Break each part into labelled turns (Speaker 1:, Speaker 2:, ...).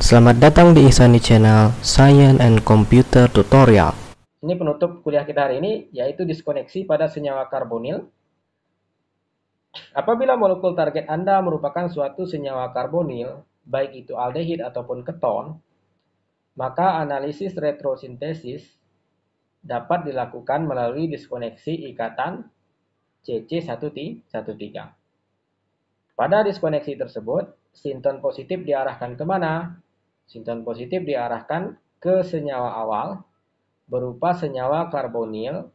Speaker 1: Selamat datang di Ihsani Channel Science and Computer Tutorial.
Speaker 2: Ini penutup kuliah kita hari ini, yaitu diskoneksi pada senyawa karbonil. Apabila molekul target Anda merupakan suatu senyawa karbonil, baik itu aldehid ataupun keton, maka analisis retrosintesis dapat dilakukan melalui diskoneksi ikatan CC113. Pada diskoneksi tersebut, sinton positif diarahkan kemana? Sinton positif diarahkan ke senyawa awal berupa senyawa karbonil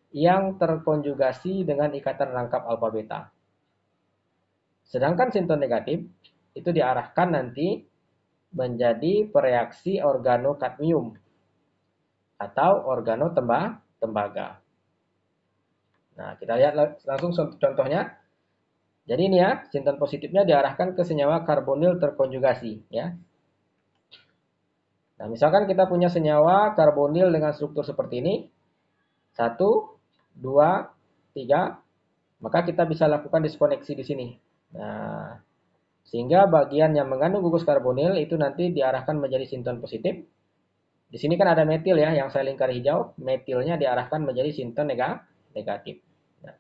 Speaker 2: yang terkonjugasi dengan ikatan rangkap alfa beta. Sedangkan sinton negatif itu diarahkan nanti menjadi pereaksi organokadmium atau organotembaga. Nah, kita lihat langsung contohnya. Jadi ini ya, sinton positifnya diarahkan ke senyawa karbonil terkonjugasi ya. Nah, misalkan kita punya senyawa karbonil dengan struktur seperti ini. 1, 2, 3, maka kita bisa lakukan diskoneksi di sini. Nah, sehingga bagian yang mengandung gugus karbonil itu nanti diarahkan menjadi sinton positif. Di sini kan ada metil ya, yang saya lingkar hijau. Metilnya diarahkan menjadi sinton negatif. Nah,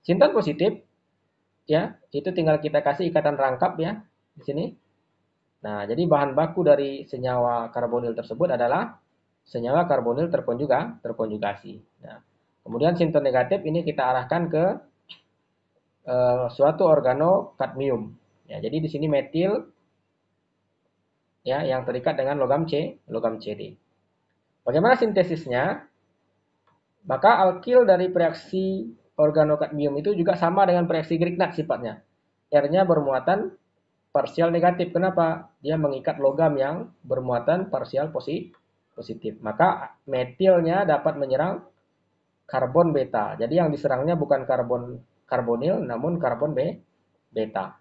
Speaker 2: sinton positif ya, itu tinggal kita kasih ikatan rangkap ya di sini. Nah, jadi bahan baku dari senyawa karbonil tersebut adalah senyawa karbonil terkonjugasi. Nah, kemudian sinton negatif ini kita arahkan ke suatu organokadmium. Ya, jadi di sini metil ya yang terikat dengan logam Cd. Bagaimana sintesisnya? Maka alkil dari reaksi organokadmium itu juga sama dengan reaksi Grignard sifatnya. R-nya bermuatan parsial negatif. Kenapa? Dia mengikat logam yang bermuatan parsial positif. Maka metilnya dapat menyerang karbon beta. Jadi yang diserangnya bukan karbonil namun karbon beta.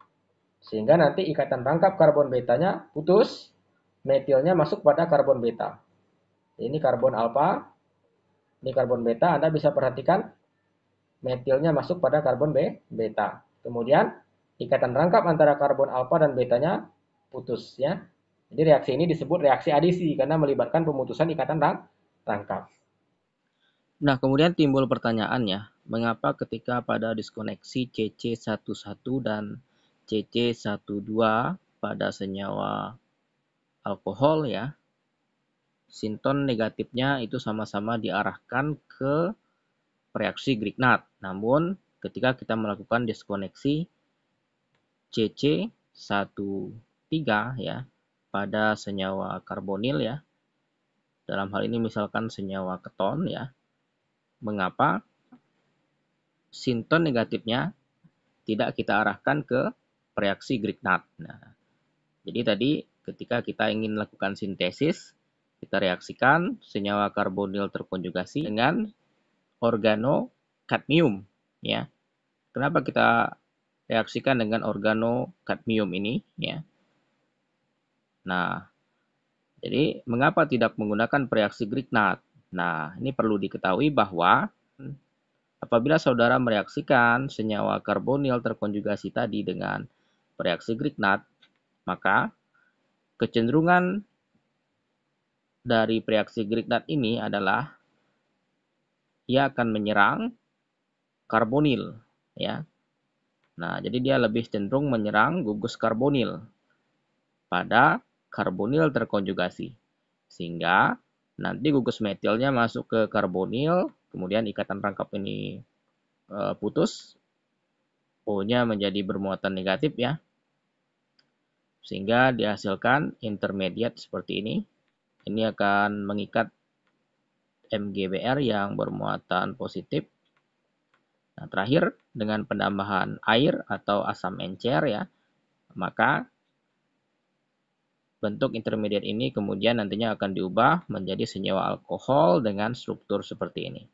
Speaker 2: Sehingga nanti ikatan rangkap karbon betanya putus, metilnya masuk pada karbon beta. Ini karbon alfa, ini karbon beta. Anda bisa perhatikan metilnya masuk pada karbon beta. Kemudian ikatan rangkap antara karbon alfa dan betanya putus ya. Jadi reaksi ini disebut reaksi adisi karena melibatkan pemutusan ikatan rangkap.
Speaker 1: Nah, kemudian timbul pertanyaannya, mengapa ketika pada diskoneksi CC11 dan CC12 pada senyawa alkohol ya, sinton negatifnya itu sama-sama diarahkan ke reaksi Grignard. Namun, ketika kita melakukan diskoneksi CC13 ya, pada senyawa karbonil ya, dalam hal ini misalkan senyawa keton ya, mengapa sinton negatifnya tidak kita arahkan ke reaksi Grignard. Nah, jadi tadi ketika kita ingin lakukan sintesis, kita reaksikan senyawa karbonil terkonjugasi dengan organokadmium ya. Kenapa kita reaksikan dengan organokadmium ini ya? Nah, jadi mengapa tidak menggunakan reaksi Grignard? Nah, ini perlu diketahui bahwa apabila saudara mereaksikan senyawa karbonil terkonjugasi tadi dengan reaksi Grignard, maka kecenderungan dari reaksi Grignard ini adalah ia akan menyerang karbonil ya. Nah, jadi dia lebih cenderung menyerang gugus karbonil pada karbonil terkonjugasi. Sehingga nanti gugus metilnya masuk ke karbonil, kemudian ikatan rangkap ini putus, O-nya menjadi bermuatan negatif ya. Sehingga dihasilkan intermediate seperti ini. Ini akan mengikat MgBr yang bermuatan positif. Nah, terakhir dengan penambahan air atau asam encer ya, maka bentuk intermediate ini kemudian nantinya akan diubah menjadi senyawa alkohol dengan struktur seperti ini.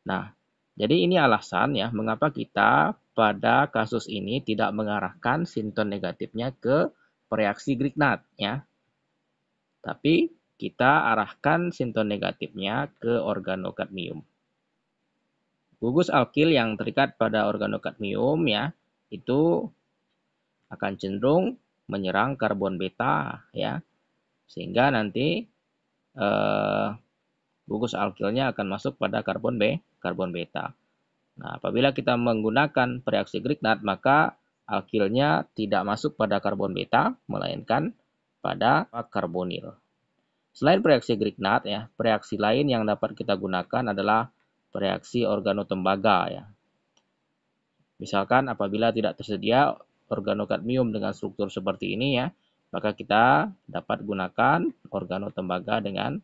Speaker 1: Nah, jadi ini alasan ya mengapa kita pada kasus ini tidak mengarahkan sinton negatifnya ke reaksi Grignard ya. Tapi kita arahkan sinton negatifnya ke organokadmium. Gugus alkil yang terikat pada organokadmium ya, itu akan cenderung menyerang karbon beta ya, sehingga nanti gugus alkilnya akan masuk pada karbon beta. Nah, apabila kita menggunakan reaksi Grignard, maka alkilnya tidak masuk pada karbon beta, melainkan pada karbonil. Selain reaksi Grignard ya, reaksi lain yang dapat kita gunakan adalah reaksi organotembaga ya. Misalkan apabila tidak tersedia organokadmium dengan struktur seperti ini ya, maka kita dapat gunakan organotembaga dengan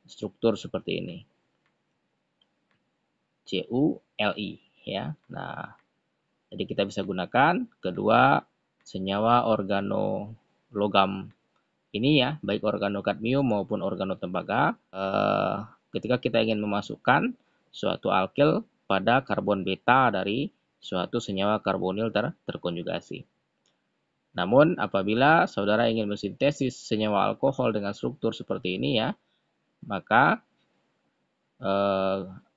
Speaker 1: struktur seperti ini. CuLi ya. Nah, jadi kita bisa gunakan kedua senyawa organologam ini ya, baik organokadmium maupun organotembaga, ketika kita ingin memasukkan suatu alkil pada karbon beta dari suatu senyawa karbonil terkonjugasi. Namun apabila saudara ingin mensintesis senyawa alkohol dengan struktur seperti ini ya, maka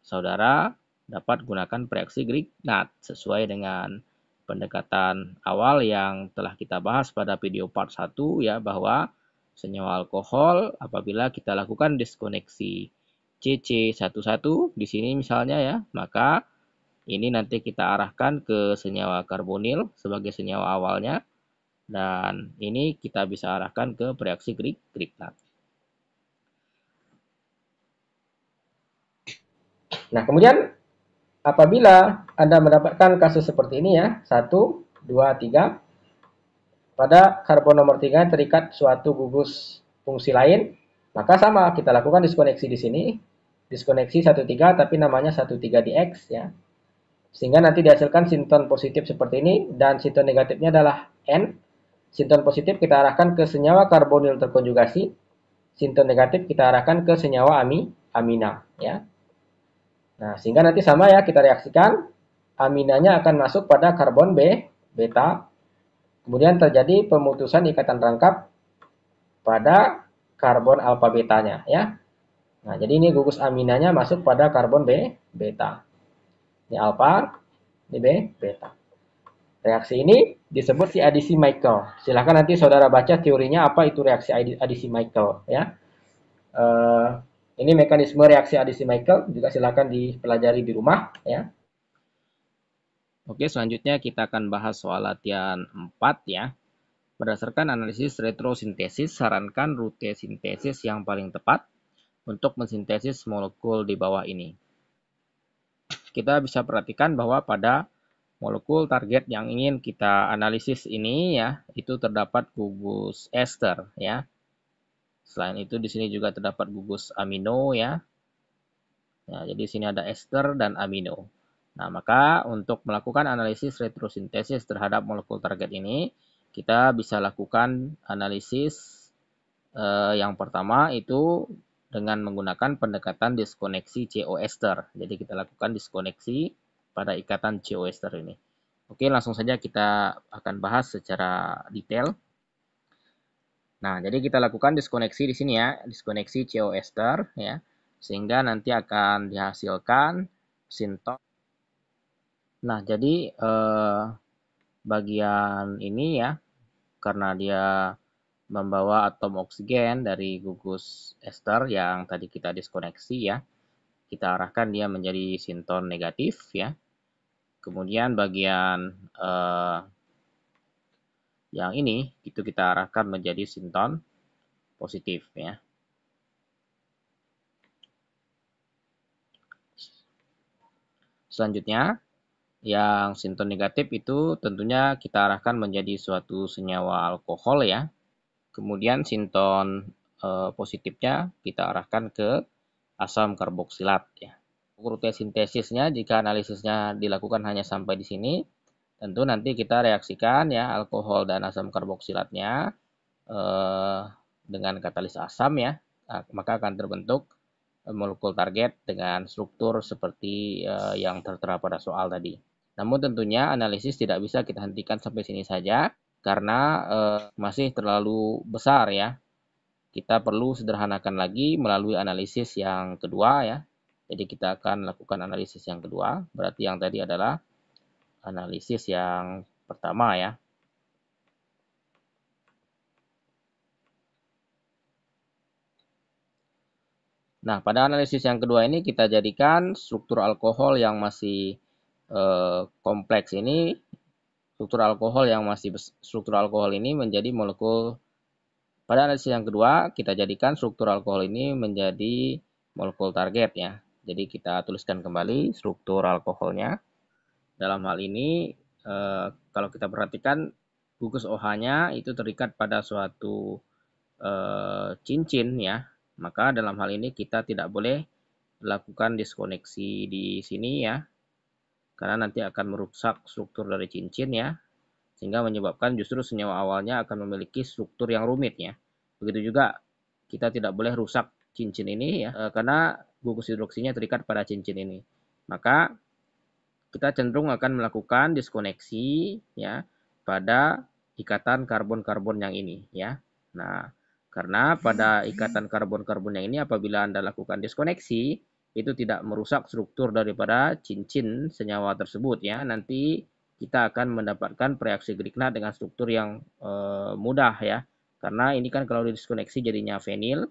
Speaker 1: saudara dapat gunakan reaksi Grignard sesuai dengan pendekatan awal yang telah kita bahas pada video part 1 ya, bahwa senyawa alkohol apabila kita lakukan diskoneksi CC11 di sini misalnya ya, maka ini nanti kita arahkan ke senyawa karbonil sebagai senyawa awalnya, dan ini kita bisa arahkan ke reaksi Grignard.
Speaker 2: Nah, kemudian apabila Anda mendapatkan kasus seperti ini ya, 1, 2, 3, pada karbon nomor 3 terikat suatu gugus fungsi lain, maka sama, kita lakukan diskoneksi di sini, diskoneksi 1,3 tapi namanya 1,3-diox ya. Sehingga nanti dihasilkan sinton positif seperti ini, dan sinton negatifnya adalah N. Sinton positif kita arahkan ke senyawa karbonil terkonjugasi, sinton negatif kita arahkan ke senyawa amina ya. Nah, sehingga nanti sama ya, kita reaksikan, aminanya akan masuk pada karbon beta, kemudian terjadi pemutusan ikatan rangkap pada karbon alfa betanya ya. Nah, jadi ini gugus aminanya masuk pada karbon beta. Ini alfa, ini beta. Reaksi ini disebut si adisi Michael. Silahkan nanti saudara baca teorinya apa itu reaksi adisi Michael ya. Ini mekanisme reaksi adisi Michael, juga silahkan dipelajari di rumah ya.
Speaker 1: Oke, selanjutnya kita akan bahas soal latihan 4 ya. Berdasarkan analisis retrosintesis, sarankan rute sintesis yang paling tepat untuk mensintesis molekul di bawah ini. Kita bisa perhatikan bahwa pada molekul target yang ingin kita analisis ini ya, itu terdapat gugus ester ya. Selain itu di sini juga terdapat gugus amino ya. Nah, jadi di sini ada ester dan amino. Nah, maka untuk melakukan analisis retrosintesis terhadap molekul target ini, kita bisa lakukan analisis yang pertama itu dengan menggunakan pendekatan diskoneksi CO ester. Jadi kita lakukan diskoneksi pada ikatan CO ester ini. Oke, langsung saja kita akan bahas secara detail. Nah, jadi kita lakukan diskoneksi di sini ya, diskoneksi CO ester ya, sehingga nanti akan dihasilkan sinton. Nah, jadi bagian ini ya, karena dia membawa atom oksigen dari gugus ester yang tadi kita diskoneksi ya, kita arahkan dia menjadi sinton negatif ya. Kemudian bagian yang ini itu kita arahkan menjadi sinton positif ya. Selanjutnya yang sinton negatif itu tentunya kita arahkan menjadi suatu senyawa alkohol ya. Kemudian sinton positifnya kita arahkan ke asam karboksilat ya. Rute sintesisnya jika analisisnya dilakukan hanya sampai di sini, tentu nanti kita reaksikan ya alkohol dan asam karboksilatnya dengan katalis asam ya, maka akan terbentuk molekul target dengan struktur seperti yang tertera pada soal tadi. Namun tentunya analisis tidak bisa kita hentikan sampai sini saja karena masih terlalu besar ya. Kita perlu sederhanakan lagi melalui analisis yang kedua ya. Jadi kita akan lakukan analisis yang kedua, berarti yang tadi adalah analisis yang pertama ya. Nah, pada analisis yang kedua ini kita jadikan struktur alkohol yang masih kompleks ini, struktur alkohol ini menjadi molekul. Pada analisis yang kedua, kita jadikan struktur alkohol ini menjadi molekul target ya. Jadi kita tuliskan kembali struktur alkoholnya. Dalam hal ini, kalau kita perhatikan gugus OH-nya itu terikat pada suatu cincin ya. Maka dalam hal ini kita tidak boleh lakukan diskoneksi di sini ya, karena nanti akan merusak struktur dari cincin ya, sehingga menyebabkan justru senyawa awalnya akan memiliki struktur yang rumit ya. Begitu juga kita tidak boleh rusak cincin ini ya, karena gugus hidroksinya terikat pada cincin ini. Maka kita cenderung akan melakukan diskoneksi ya pada ikatan karbon-karbon yang ini ya. Nah, karena pada ikatan karbon-karbon yang ini apabila Anda lakukan diskoneksi, itu tidak merusak struktur daripada cincin senyawa tersebut ya. Nanti kita akan mendapatkan reaksi Grignard dengan struktur yang mudah ya. Karena ini kan kalau diskoneksi jadinya Fenil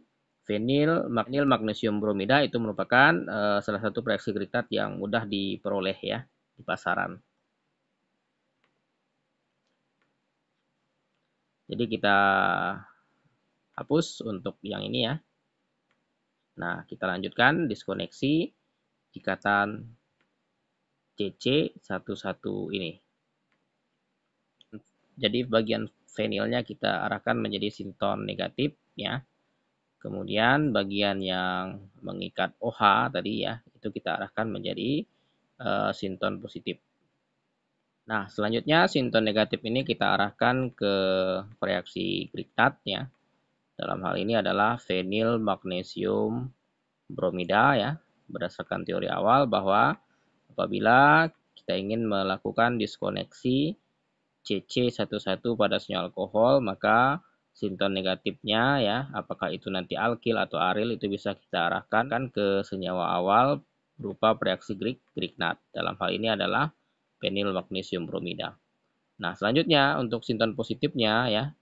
Speaker 1: magnesium bromida itu merupakan salah satu reaksi Grignard yang mudah diperoleh ya di pasaran. Jadi kita hapus untuk yang ini ya. Nah, kita lanjutkan diskoneksi ikatan CC11 ini. Jadi bagian fenilnya kita arahkan menjadi sinton negatif ya. Kemudian bagian yang mengikat OH tadi ya, itu kita arahkan menjadi sinton positif. Nah, selanjutnya sinton negatif ini kita arahkan ke reaksi Grignard ya. Dalam hal ini adalah fenil magnesium bromida ya, berdasarkan teori awal bahwa apabila kita ingin melakukan diskoneksi CC11 pada senyawa alkohol, maka sinton negatifnya ya, apakah itu nanti alkil atau aril, itu bisa kita arahkan kan ke senyawa awal berupa reaksi Grignard. Dalam hal ini adalah fenil magnesium bromida. Nah, selanjutnya untuk sinton positifnya ya,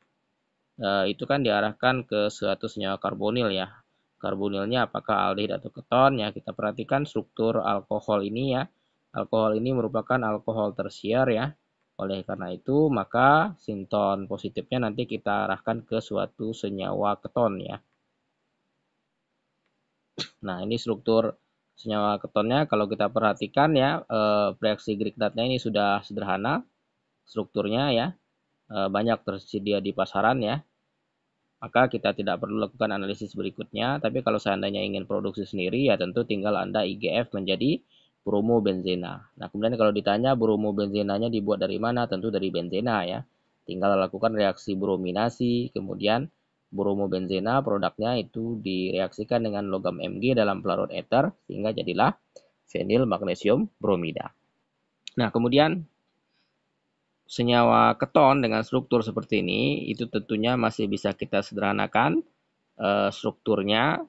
Speaker 1: itu kan diarahkan ke suatu senyawa karbonil ya. Karbonilnya apakah aldehid atau keton ya. Kita perhatikan struktur alkohol ini ya. Alkohol ini merupakan alkohol tersier ya. Oleh karena itu maka sinton positifnya nanti kita arahkan ke suatu senyawa keton ya. Nah, ini struktur senyawa ketonnya kalau kita perhatikan ya, reaksi Grignardnya ini sudah sederhana strukturnya ya. Banyak tersedia di pasaran ya. Maka kita tidak perlu lakukan analisis berikutnya, tapi kalau seandainya ingin produksi sendiri, ya tentu tinggal Anda IGF menjadi bromobenzena. Nah, kemudian kalau ditanya bromobenzenanya dibuat dari mana, tentu dari benzena ya. Tinggal lakukan reaksi brominasi, kemudian bromobenzena produknya itu direaksikan dengan logam Mg dalam pelarut ether, sehingga jadilah fenil magnesium bromida. Nah, kemudian senyawa keton dengan struktur seperti ini itu tentunya masih bisa kita sederhanakan strukturnya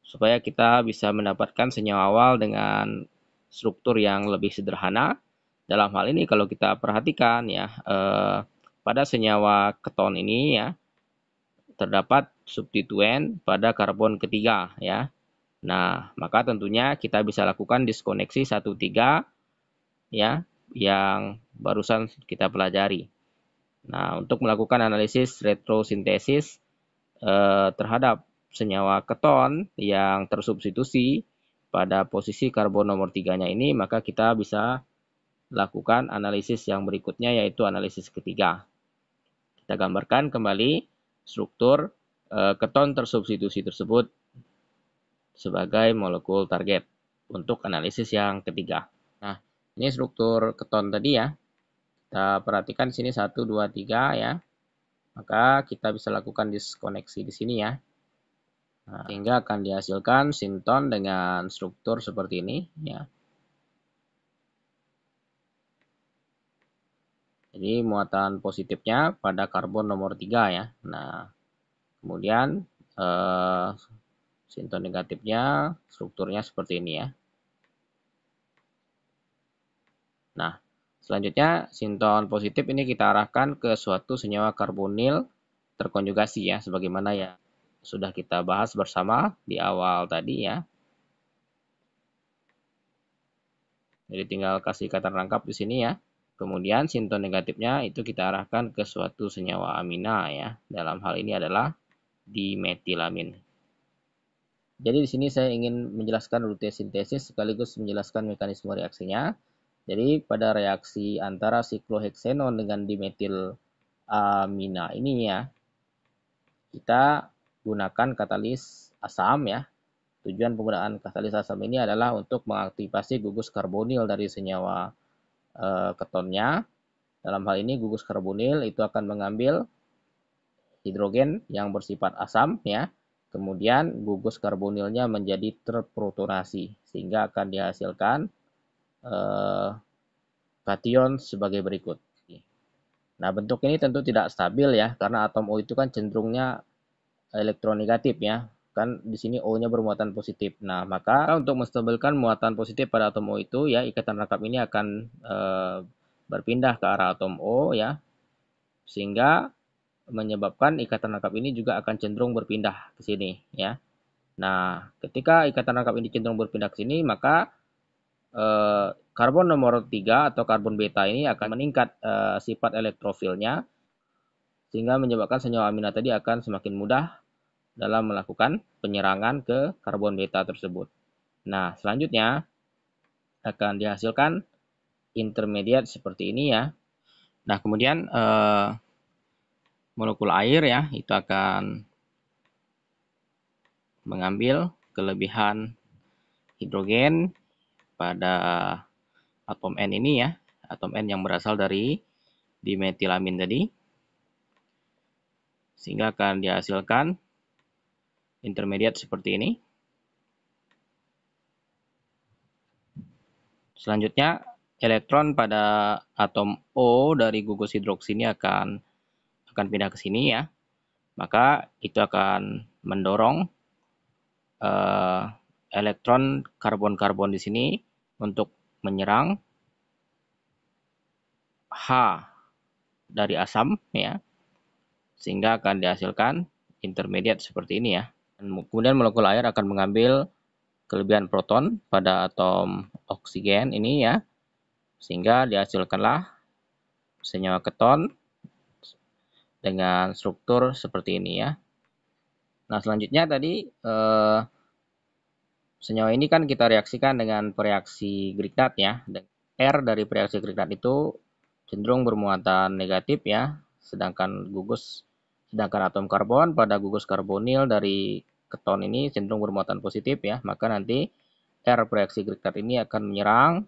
Speaker 1: supaya kita bisa mendapatkan senyawa awal dengan struktur yang lebih sederhana. Dalam hal ini kalau kita perhatikan ya, pada senyawa keton ini ya terdapat substituen pada karbon ketiga ya. Nah, maka tentunya kita bisa lakukan diskoneksi 1,3 ya yang barusan kita pelajari. Nah, untuk melakukan analisis retrosintesis terhadap senyawa keton yang tersubstitusi pada posisi karbon nomor 3-nya ini, maka kita bisa lakukan analisis yang berikutnya, yaitu analisis ketiga. Kita gambarkan kembali struktur keton tersubstitusi tersebut sebagai molekul target untuk analisis yang ketiga. Nah, ini struktur keton tadi ya. Kita perhatikan di sini 1, 2, 3 ya. Maka kita bisa lakukan diskoneksi di sini ya. Nah, sehingga akan dihasilkan sinton dengan struktur seperti ini ya. Jadi muatan positifnya pada karbon nomor 3 ya. Nah, kemudian sinton negatifnya strukturnya seperti ini ya. Nah, selanjutnya sinton positif ini kita arahkan ke suatu senyawa karbonil terkonjugasi ya, sebagaimana ya sudah kita bahas bersama di awal tadi ya. Jadi tinggal kasih ikatan rangkap di sini ya. Kemudian sinton negatifnya itu kita arahkan ke suatu senyawa amina ya. Dalam hal ini adalah dimetilamin. Jadi di sini saya ingin menjelaskan rute sintesis sekaligus menjelaskan mekanisme reaksinya. Jadi pada reaksi antara sikloheksenon dengan dimetilamina ini ya, kita gunakan katalis asam ya. Tujuan penggunaan katalis asam ini adalah untuk mengaktifasi gugus karbonil dari senyawa ketonnya. Dalam hal ini gugus karbonil itu akan mengambil hidrogen yang bersifat asam ya. Kemudian gugus karbonilnya menjadi terprotonasi sehingga akan dihasilkan kation sebagai berikut. Nah, bentuk ini tentu tidak stabil ya karena atom O itu kan cenderungnya elektronegatif ya. Kan di sini O-nya bermuatan positif. Nah, maka untuk menstabilkan muatan positif pada atom O itu ya ikatan rangkap ini akan berpindah ke arah atom O ya. Sehingga menyebabkan ikatan rangkap ini juga akan cenderung berpindah ke sini ya. Nah, ketika ikatan rangkap ini cenderung berpindah ke sini, maka karbon nomor 3 atau karbon beta ini akan meningkat sifat elektrofilnya sehingga menyebabkan senyawa amina tadi akan semakin mudah dalam melakukan penyerangan ke karbon beta tersebut. Nah, selanjutnya akan dihasilkan intermediate seperti ini ya. Nah, kemudian molekul air ya itu akan mengambil kelebihan hidrogen pada atom N ini ya, atom N yang berasal dari dimetilamin tadi, sehingga akan dihasilkan intermediate seperti ini. Selanjutnya elektron pada atom O dari gugus hidroksi ini akan pindah ke sini ya. Maka itu akan mendorong elektron karbon-karbon di sini untuk menyerang H dari asam ya. Sehingga akan dihasilkan intermediate seperti ini ya. Kemudian molekul air akan mengambil kelebihan proton pada atom oksigen ini ya. Sehingga dihasilkanlah senyawa keton dengan struktur seperti ini ya. Nah, selanjutnya tadi senyawa ini kan kita reaksikan dengan reaksi Grignard ya. R dari reaksi Grignard itu cenderung bermuatan negatif ya, sedangkan atom karbon pada gugus karbonil dari keton ini cenderung bermuatan positif ya. Maka nanti R reaksi Grignard ini akan menyerang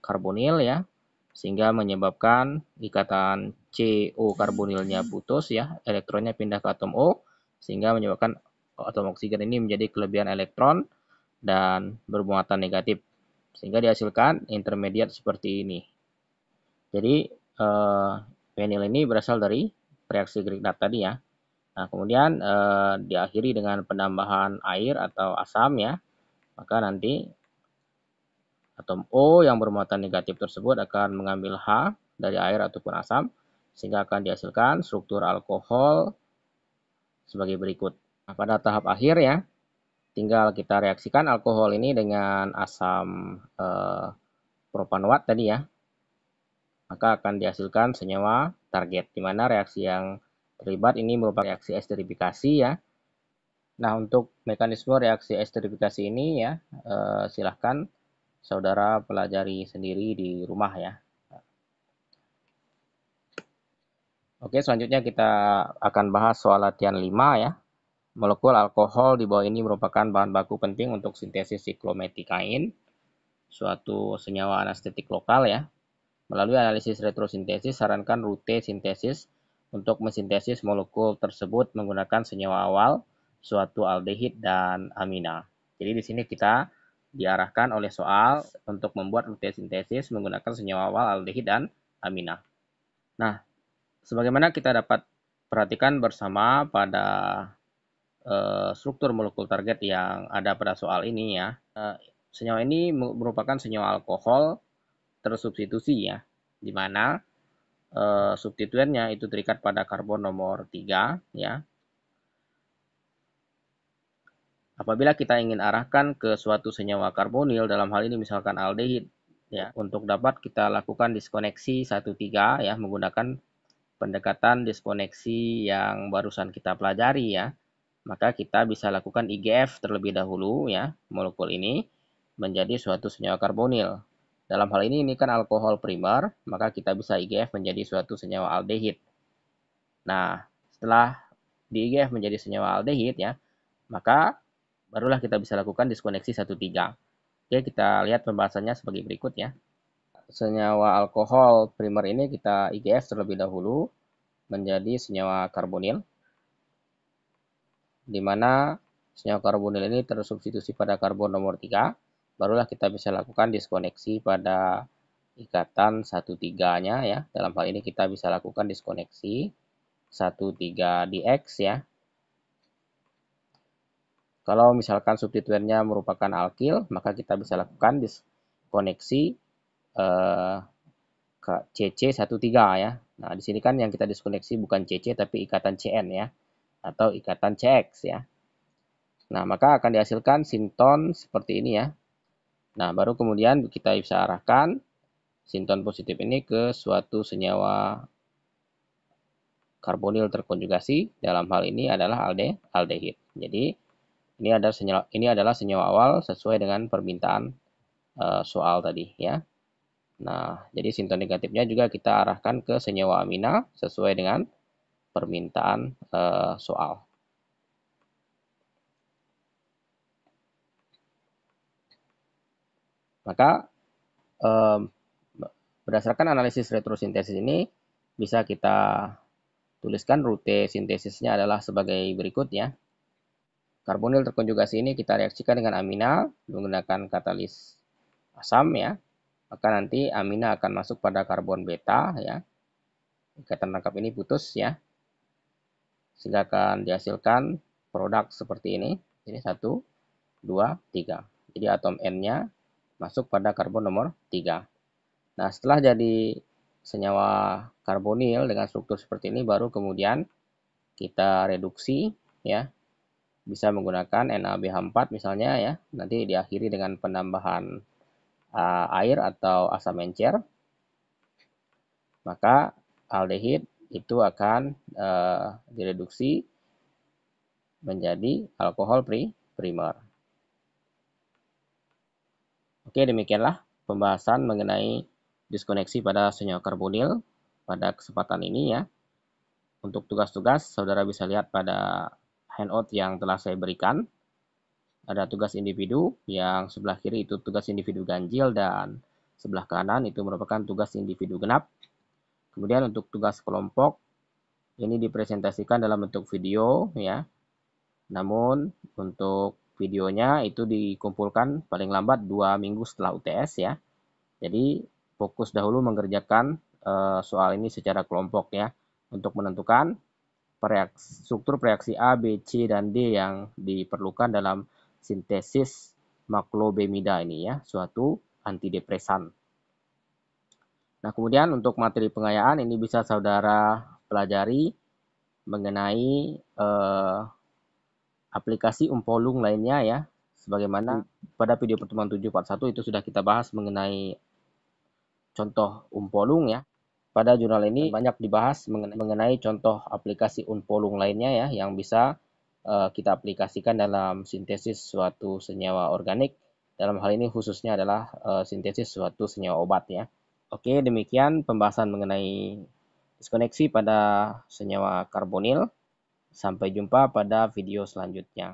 Speaker 1: karbonil ya, sehingga menyebabkan ikatan CO karbonilnya putus ya, elektronnya pindah ke atom O, sehingga menyebabkan atom oksigen ini menjadi kelebihan elektron dan bermuatan negatif, sehingga dihasilkan intermediate seperti ini. Jadi penil ini berasal dari reaksi Grignard tadi ya. Nah, kemudian diakhiri dengan penambahan air atau asam ya, maka nanti atom O yang bermuatan negatif tersebut akan mengambil H dari air ataupun asam, sehingga akan dihasilkan struktur alkohol sebagai berikut. Nah, pada tahap akhir ya, tinggal kita reaksikan alkohol ini dengan asam propanoat tadi ya, maka akan dihasilkan senyawa target, di mana reaksi yang terlibat ini merupakan reaksi esterifikasi ya. Nah, untuk mekanisme reaksi esterifikasi ini ya, silahkan saudara pelajari sendiri di rumah ya. Oke, selanjutnya kita akan bahas soal latihan 5 ya. Molekul alkohol di bawah ini merupakan bahan baku penting untuk sintesis siklometikain, suatu senyawa anestetik lokal ya. Melalui analisis retrosintesis, sarankan rute sintesis untuk mensintesis molekul tersebut menggunakan senyawa awal, suatu aldehid dan amina. Jadi di sini kita diarahkan oleh soal untuk membuat rute sintesis menggunakan senyawa awal, aldehid dan amina. Nah, sebagaimana kita dapat perhatikan bersama pada struktur molekul target yang ada pada soal ini ya, senyawa ini merupakan senyawa alkohol tersubstitusi ya, di mana substituennya itu terikat pada karbon nomor 3 ya. Apabila kita ingin arahkan ke suatu senyawa karbonil, dalam hal ini misalkan aldehid, ya, untuk dapat kita lakukan diskoneksi 1,3 ya, menggunakan pendekatan diskoneksi yang barusan kita pelajari ya, maka kita bisa lakukan IGF terlebih dahulu ya, molekul ini menjadi suatu senyawa karbonil. Dalam hal ini kan alkohol primer, maka kita bisa IGF menjadi suatu senyawa aldehid. Nah, setelah di IGF menjadi senyawa aldehid ya, maka barulah kita bisa lakukan diskoneksi 1,3. Oke, kita lihat pembahasannya sebagai berikut ya. Senyawa alkohol primer ini kita IGF terlebih dahulu menjadi senyawa karbonil, di mana senyawa karbonil ini tersubstitusi pada karbon nomor 3, barulah kita bisa lakukan diskoneksi pada ikatan 1,3-nya ya. Dalam hal ini kita bisa lakukan diskoneksi 1,3 DX ya. Kalau misalkan substituennya merupakan alkil, maka kita bisa lakukan diskoneksi ke CC13 ya. Nah, di sini kan yang kita diskoneksi bukan CC tapi ikatan CN ya, atau ikatan CX ya. Nah, maka akan dihasilkan sinton seperti ini ya. Nah, baru kemudian kita bisa arahkan sinton positif ini ke suatu senyawa karbonil terkonjugasi, dalam hal ini adalah aldehid. Jadi, ini adalah senyawa awal sesuai dengan permintaan soal tadi ya. Nah, jadi sinton negatifnya juga kita arahkan ke senyawa amina sesuai dengan permintaan soal. Maka berdasarkan analisis retrosintesis ini bisa kita tuliskan rute sintesisnya adalah sebagai berikut ya. Karbonil terkonjugasi ini kita reaksikan dengan amina menggunakan katalis asam ya. Maka nanti amina akan masuk pada karbon beta ya. Ikatan rangkap ini putus ya. Sehingga akan dihasilkan produk seperti ini. Ini 1, 2, 3. Jadi atom N-nya masuk pada karbon nomor 3. Nah, setelah jadi senyawa karbonil dengan struktur seperti ini, baru kemudian kita reduksi ya. Bisa menggunakan NaBH4 misalnya ya, nanti diakhiri dengan penambahan air atau asam encer, maka aldehid itu akan direduksi menjadi alkohol primer. Oke, demikianlah pembahasan mengenai diskoneksi pada senyawa karbonil pada kesempatan ini ya. Untuk tugas-tugas, saudara bisa lihat pada handout yang telah saya berikan. Ada tugas individu, yang sebelah kiri itu tugas individu ganjil dan sebelah kanan itu merupakan tugas individu genap. Kemudian untuk tugas kelompok, ini dipresentasikan dalam bentuk video ya. Namun untuk videonya itu dikumpulkan paling lambat 2 minggu setelah UTS ya. Jadi fokus dahulu mengerjakan soal ini secara kelompok ya, untuk menentukan struktur reaksi A, B, C, dan D yang diperlukan dalam sintesis maklobemida ini ya, suatu antidepresan. Nah, kemudian untuk materi pengayaan ini bisa saudara pelajari mengenai aplikasi umpolung lainnya ya, sebagaimana pada video pertemuan 7 part 1 itu sudah kita bahas mengenai contoh umpolung ya. Pada jurnal ini banyak dibahas mengenai contoh aplikasi unpolung lainnya ya, yang bisa kita aplikasikan dalam sintesis suatu senyawa organik. Dalam hal ini khususnya adalah sintesis suatu senyawa obat ya. Oke, demikian pembahasan mengenai diskoneksi pada senyawa karbonil. Sampai jumpa pada video selanjutnya.